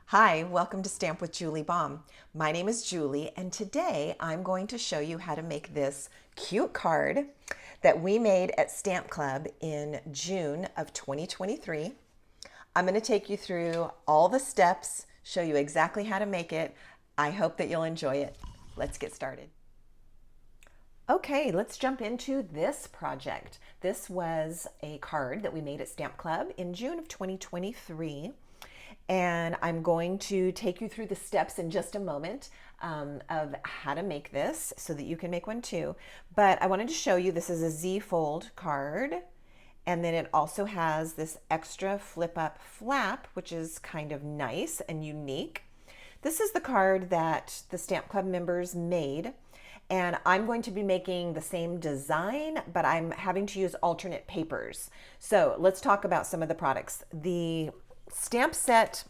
Hi, welcome to Stamp with Julie Baum. My name is Julie, and today I'm going to show you how to make this cute card that we made at Stamp Club in June of 2023. I'm going to take you through all the steps, show you exactly how to make it. I hope that you'll enjoy it. Let's get started. Okay, let's jump into this project. This was a card that we made at Stamp Club in June of 2023. And I'm going to take you through the steps in just a moment of how to make this so that you can make one too. But I wanted to show you, this is a Z fold card. And then it also has this extra flip up flap, which is kind of nice and unique. This is the card that the Stamp Club members made. And I'm going to be making the same design, but I'm having to use alternate papers. So let's talk about some of the products. The stamp set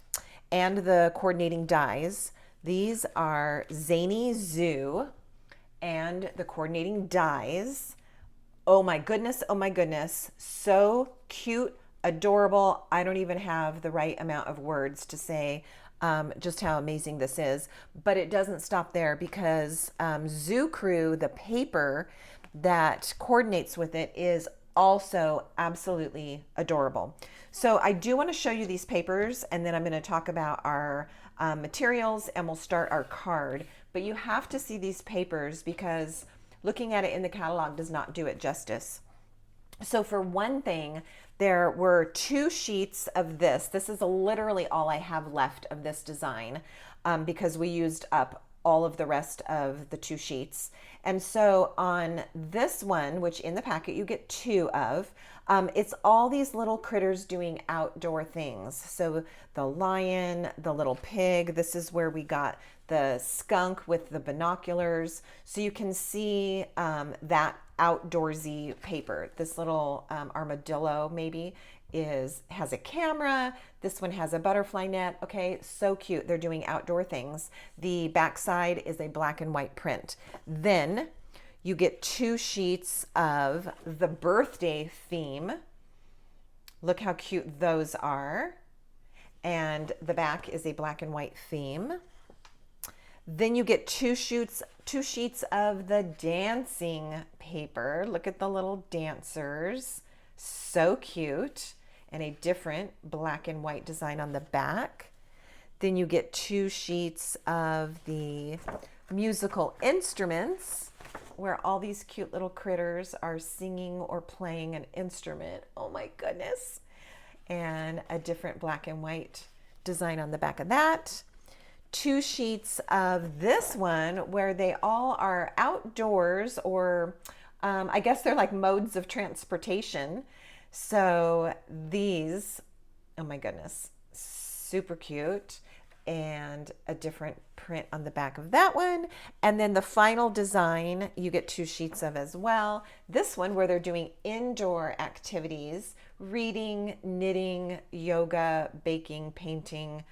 and the coordinating dies. These are Zany Zoo and the coordinating dies. Oh my goodness, so cute, adorable. I don't even have the right amount of words to say just how amazing this is, but it doesn't stop there because Zoo Crew, the paper that coordinates with it, is also absolutely adorable. So I do want to show you these papers, and then I'm going to talk about our materials, and we'll start our card. But you have to see these papers because looking at it in the catalog does not do it justice. So for one thing, there were 2 sheets of this. This is literally all I have left of this design because we used up all of the rest of the 2 sheets. And so on this one, which in the packet you get 2 of, it's all these little critters doing outdoor things. So the lion, the little pig, this is where we got the skunk with the binoculars. So you can see that outdoorsy paper. This little armadillo maybe has a camera. This one has a butterfly net. Okay, so cute. They're doing outdoor things. The backside is a black and white print. Then you get 2 sheets of the birthday theme. Look how cute those are. And the back is a black and white theme. Then you get 2 sheets of the dancing paper. Look at the little dancers. So cute. And a different black and white design on the back. Then you get 2 sheets of the musical instruments where all these cute little critters are singing or playing an instrument. Oh my goodness. And a different black and white design on the back of that. 2 sheets of this one where they all are outdoors, or I guess they're like modes of transportation. So these, oh my goodness, super cute, and a different print on the back of that one. And then the final design you get 2 sheets of as well. This one where they're doing indoor activities, reading, knitting, yoga, baking, painting.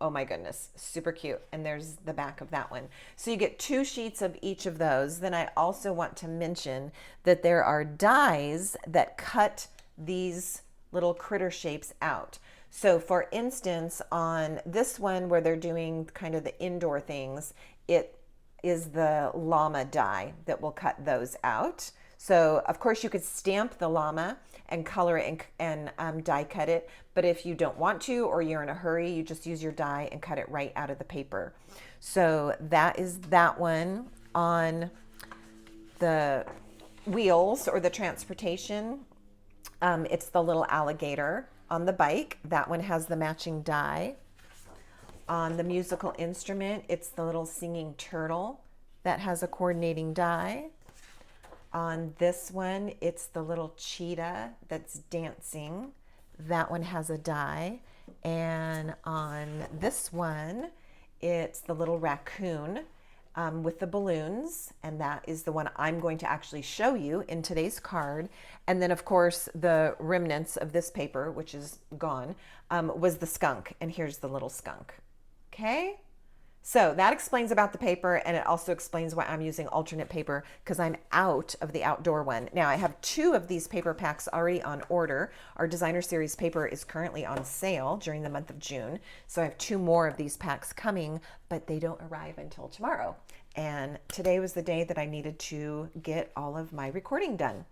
Oh my goodness, super cute. And there's the back of that one. So you get 2 sheets of each of those. Then I also want to mention that there are dies that cut these little critter shapes out. So for instance, on this one where they're doing kind of the indoor things, it is the llama die that will cut those out. So of course you could stamp the llama and color it and die cut it. But if you don't want to, or you're in a hurry, you just use your die and cut it right out of the paper. So that is that one. On the wheels or the transportation, it's the little alligator on the bike. That one has the matching die. On the musical instrument, it's the little singing turtle that has a coordinating die. On this one, it's the little cheetah that's dancing. That one has a die. And on this one, it's the little raccoon with the balloons. And that is the one I'm going to actually show you in today's card. And then, of course, the remnants of this paper, which is gone, was the skunk. And here's the little skunk. Okay? So that explains about the paper, and it also explains why I'm using alternate paper, because I'm out of the outdoor one. Now I have 2 of these paper packs already on order. Our designer series paper is currently on sale during the month of June. So I have 2 more of these packs coming, but they don't arrive until tomorrow. And today was the day that I needed to get all of my recording done.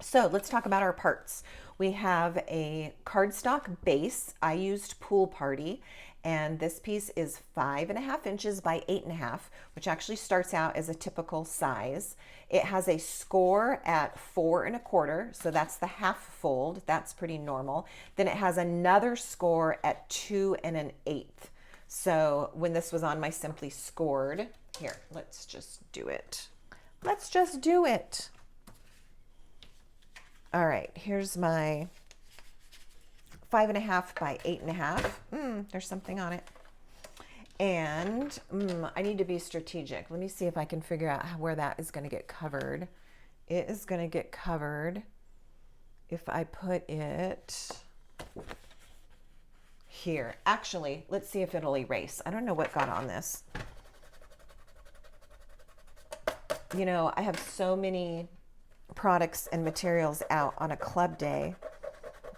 So let's talk about our parts. We have a cardstock base. I used Pool Party, and this piece is 5.5 inches by 8.5, which actually starts out as a typical size. It has a score at 4 1/4, so that's the half fold. That's pretty normal. Then it has another score at 2 1/8. So when this was on my Simply Scored, here, let's just do it. Let's just do it. All right, here's my 5.5 by 8.5. There's something on it. And I need to be strategic. Let me see if I can figure out where that is going to get covered. It is going to get covered if I put it here. Actually, let's see if it'll erase. I don't know what got on this. You know, I have so many products and materials out on a club day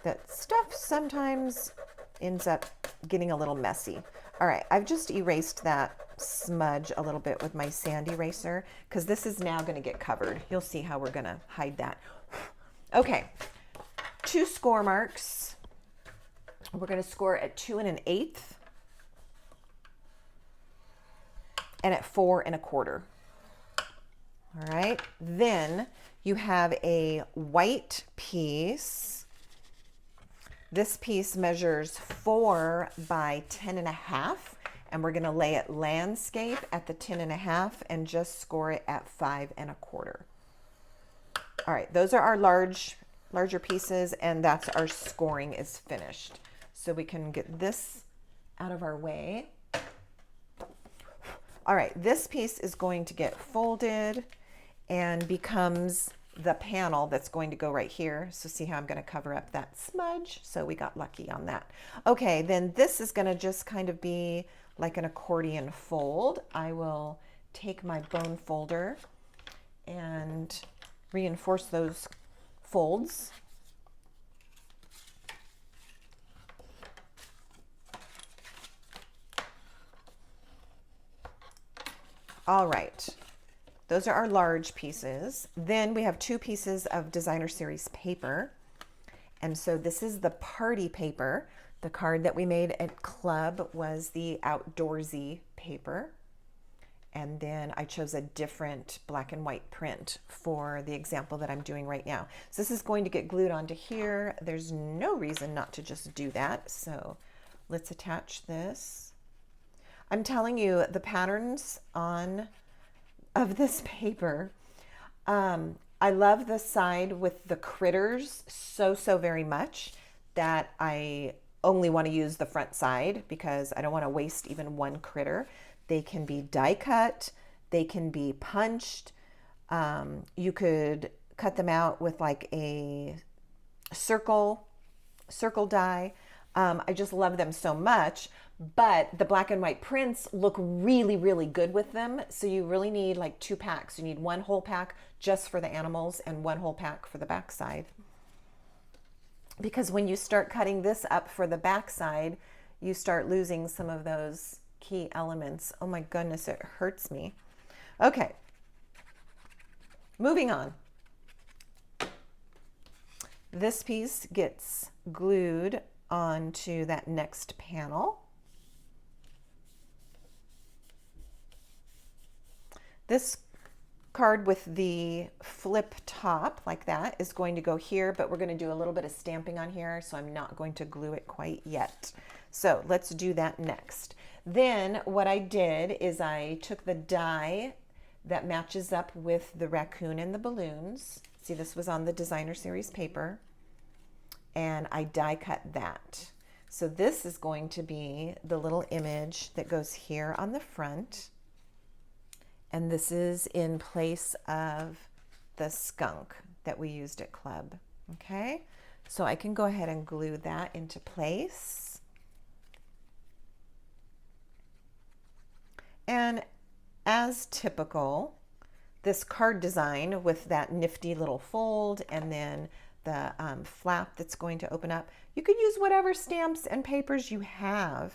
that stuff sometimes ends up getting a little messy. All right, I've just erased that smudge a little bit with my sand eraser, because this is now going to get covered. You'll see how we're going to hide that. Okay, 2 score marks. We're going to score at 2 1/8 and at 4 1/4. All right, then you have a white piece. This piece measures 4 by 10.5, and we're going to lay it landscape at the 10.5 and just score it at 5 1/4. All right, those are our larger pieces, and that's our scoring is finished. So we can get this out of our way. All right, this piece is going to get folded and becomes the panel that's going to go right here. So see how I'm going to cover up that smudge? So we got lucky on that. Okay, then this is going to just kind of be like an accordion fold. I will take my bone folder and reinforce those folds. All right. Those are our large pieces. Then we have 2 pieces of designer series paper. And so this is the party paper. The card that we made at club was the outdoorsy paper. And then I chose a different black and white print for the example that I'm doing right now. So this is going to get glued onto here. There's no reason not to just do that. So let's attach this. I'm telling you, the patterns of this paper, I love the side with the critters so very much that I only want to use the front side because I don't want to waste even one critter. They can be die cut, they can be punched. You could cut them out with like a circle die. I just love them so much, but the black and white prints look really good with them. So you really need like 2 packs. You need 1 whole pack just for the animals and 1 whole pack for the back side. Because when you start cutting this up for the back side, you start losing some of those key elements. Oh my goodness, it hurts me. Okay, moving on. This piece gets glued onto that next panel. This card with the flip top like that is going to go here, but we're going to do a little bit of stamping on here, so I'm not going to glue it quite yet. So let's do that next. Then what I did is I took the die that matches up with the raccoon and the balloons. See, this was on the designer series paper, and I die cut that. So this is going to be the little image that goes here on the front. And this is in place of the skunk that we used at club. Okay, so I can go ahead and glue that into place. And as typical, this card design with that nifty little fold and then the flap that's going to open up, you could use whatever stamps and papers you have.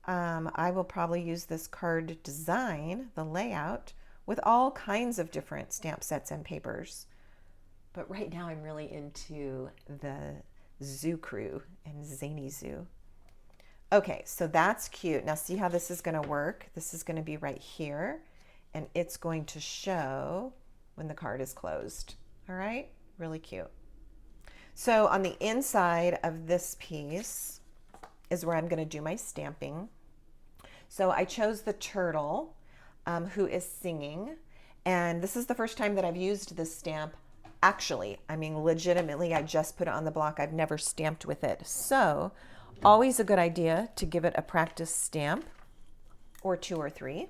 I will probably use this card design, the layout, with all kinds of different stamp sets and papers. But right now I'm really into the Zoo Crew and Zany Zoo. Okay, so that's cute. Now see how this is going to work? This is going to be right here, and it's going to show when the card is closed. All right, really cute. So on the inside of this piece is where I'm going to do my stamping. So I chose the turtle who is singing, and this is the first time that I've used this stamp. Actually, I mean legitimately, I just put it on the block. I've never stamped with it. So always a good idea to give it a practice stamp, or 2 or 3.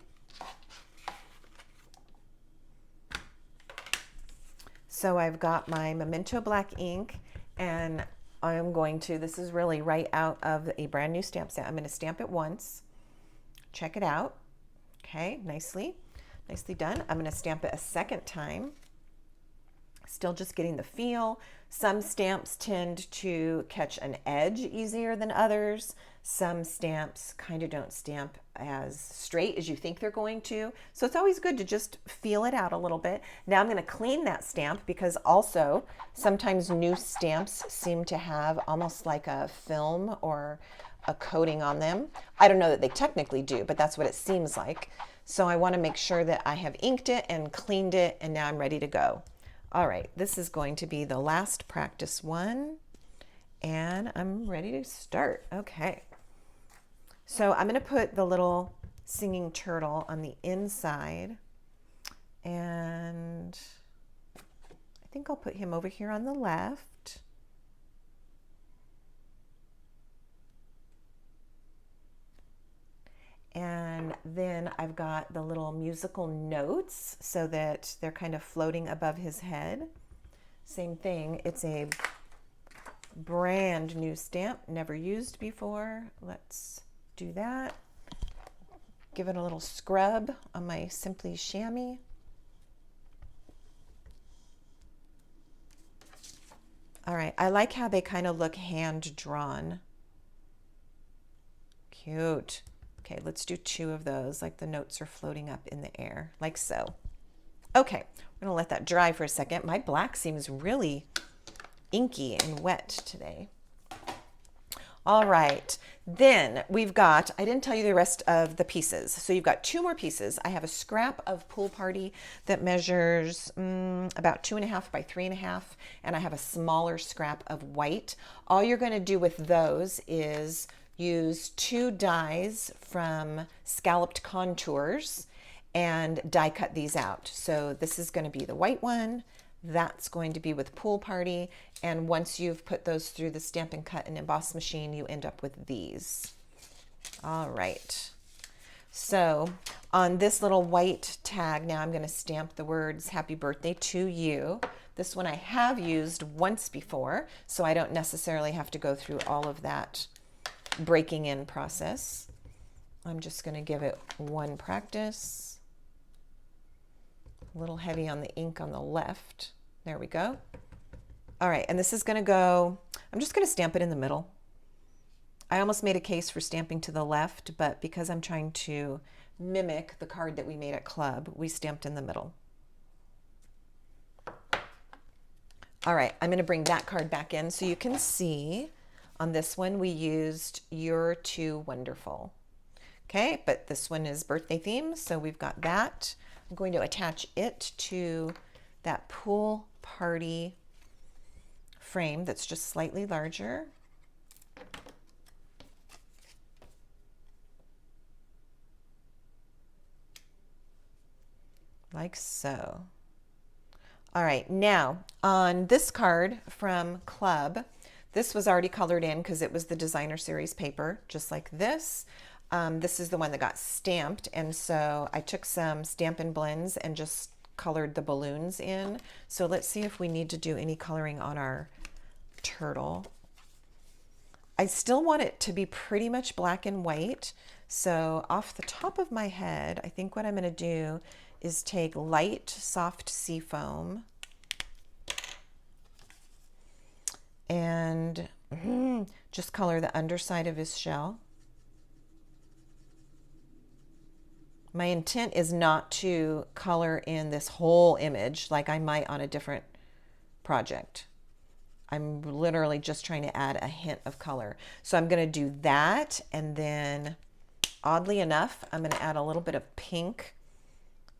So I've got my Memento black ink, and I'm going to, this is really right out of a brand new stamp set. I'm going to stamp it once, check it out. Okay, nicely done. I'm going to stamp it a second time. Still just getting the feel. Some stamps tend to catch an edge easier than others. Some stamps kind of don't stamp as straight as you think they're going to. So it's always good to just feel it out a little bit. Now I'm going to clean that stamp, because also sometimes new stamps seem to have almost like a film or a coating on them. I don't know that they technically do, but that's what it seems like. So I want to make sure that I have inked it and cleaned it, and now I'm ready to go. All right, this is going to be the last practice one, and I'm ready to start. Okay, so I'm going to put the little singing turtle on the inside, and I think I'll put him over here on the left. And then I've got the little musical notes so that they're kind of floating above his head. Same thing, it's a brand new stamp, never used before. Let's do that. Give it a little scrub on my Simply Chamois. All right, I like how they kind of look hand drawn. Cute. Okay, let's do 2 of those, like the notes are floating up in the air, like so. Okay, we're gonna let that dry for a second. My black seems really inky and wet today. All right, then we've got, I didn't tell you the rest of the pieces. So you've got 2 more pieces. I have a scrap of Pool Party that measures about 2.5 by 3.5, and I have a smaller scrap of white. All you're gonna do with those is use 2 dies from Scalloped Contours and die cut these out. So this is going to be the white one, that's going to be with Pool Party, and once you've put those through the Stampin' Cut and Emboss machine, you end up with these. All right, so on this little white tag now I'm going to stamp the words Happy Birthday to You. This one I have used once before, so I don't necessarily have to go through all of that breaking in process. I'm just going to give it one practice. A little heavy on the ink on the left. There we go. All right, and this is going to go, I'm just going to stamp it in the middle. I almost made a case for stamping to the left, but because I'm trying to mimic the card that we made at Club, we stamped in the middle. All right, I'm going to bring that card back in so you can see. On this one, we used You're Too Wonderful. Okay, but this one is birthday theme, so we've got that. I'm going to attach it to that Pool Party frame that's just slightly larger. Like so. All right, now on this card from Club, this was already colored in because it was the designer series paper, just like this. This is the one that got stamped, and so I took some Stampin' Blends and just colored the balloons in. So let's see if we need to do any coloring on our turtle. I still want it to be pretty much black and white. So off the top of my head, I think what I'm going to do is take light soft seafoam and just color the underside of his shell. My intent is not to color in this whole image like I might on a different project. I'm literally just trying to add a hint of color. So I'm going to do that, and then oddly enough, I'm going to add a little bit of pink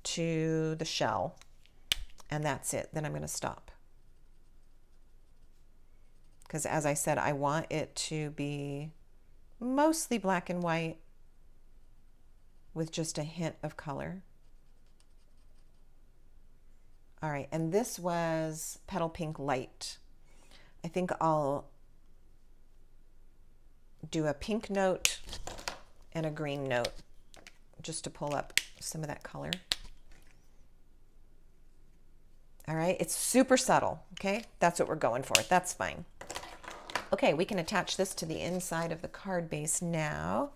to the shell, and that's it. Then I'm going to stop. Because as I said, I want it to be mostly black and white with just a hint of color. All right, and this was Petal Pink Light. I think I'll do a pink note and a green note just to pull up some of that color. All right, it's super subtle, okay? That's what we're going for. That's fine. Okay, we can attach this to the inside of the card base now.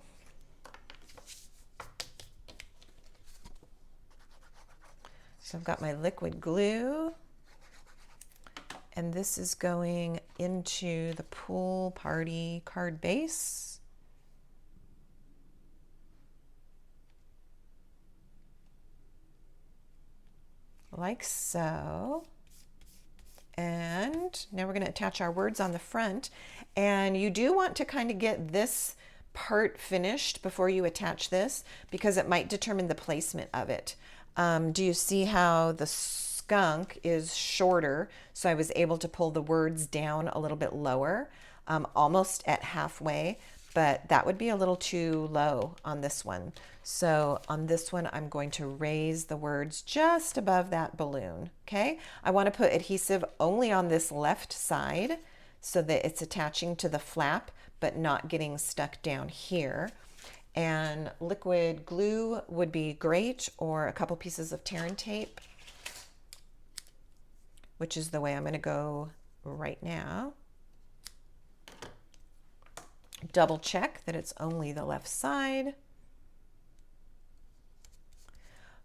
So I've got my liquid glue, and this is going into the pool party card base. Like so. And now we're going to attach our words on the front. And you do want to kind of get this part finished before you attach this, because it might determine the placement of it. Do you see how the skunk is shorter? So I was able to pull the words down a little bit lower, almost at halfway, but that would be a little too low on this one. So on this one, I'm going to raise the words just above that balloon, okay? I want to put adhesive only on this left side so that it's attaching to the flap, but not getting stuck down here. And liquid glue would be great, or a couple pieces of tear and tape, which is the way I'm going to go right now. Double check that it's only the left side.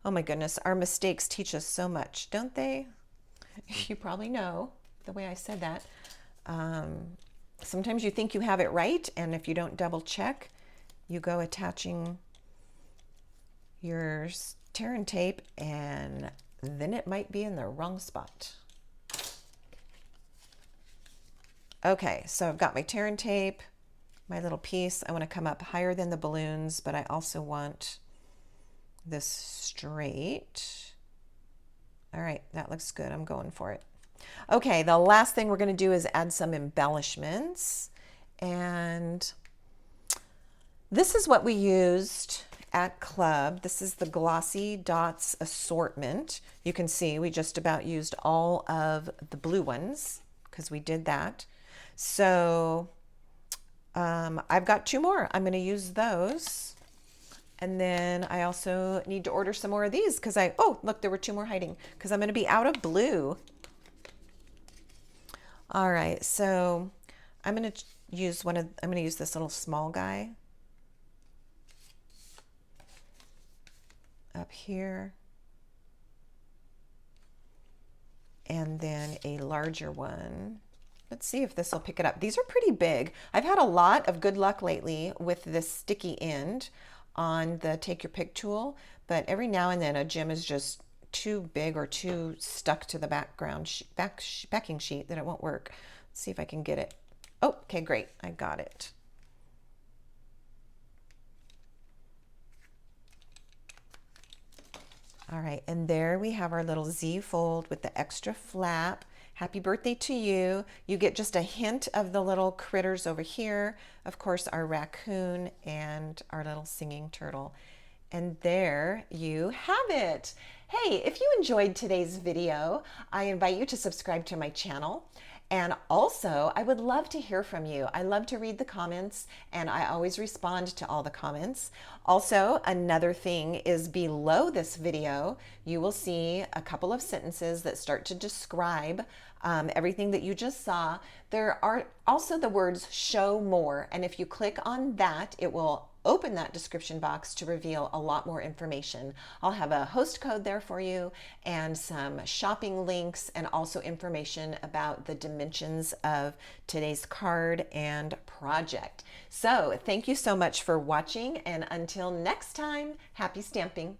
Oh my goodness, our mistakes teach us so much, don't they? You probably know the way I said that. Sometimes you think you have it right, and if you don't double check, you go attaching your tear and tape, and then it might be in the wrong spot. Okay, so I've got my tear and tape, my little piece. I want to come up higher than the balloons, but I also want this straight. All right, that looks good. I'm going for it. Okay, the last thing we're going to do is add some embellishments. And this is what we used at Club. This is the Glossy Dots assortment. You can see we just about used all of the blue ones because we did that. So I've got 2 more. I'm going to use those. And then I also need to order some more of these because oh, look, there were 2 more hiding because I'm going to be out of blue. All right, so I'm going to use I'm going to use this little small guy up here, and then a larger one. Let's see if this will pick it up. These are pretty big. I've had a lot of good luck lately with this sticky end on the Take Your Pick tool, but every now and then a gem is just too big or too stuck to the backing sheet that it won't work. Let's see if I can get it. Oh, okay, great. I got it. All right, and there we have our little Z fold with the extra flap. Happy birthday to you. You get just a hint of the little critters over here. Of course, our raccoon and our little singing turtle. And there you have it. Hey, if you enjoyed today's video, I invite you to subscribe to my channel. And also, I would love to hear from you. I love to read the comments, and I always respond to all the comments. Also, another thing is below this video, you will see a couple of sentences that start to describe everything that you just saw. There are also the words show more, and if you click on that, it will open that description box to reveal a lot more information. I'll have a host code there for you and some shopping links and also information about the dimensions of today's card and project. So thank you so much for watching, and until next time, happy stamping.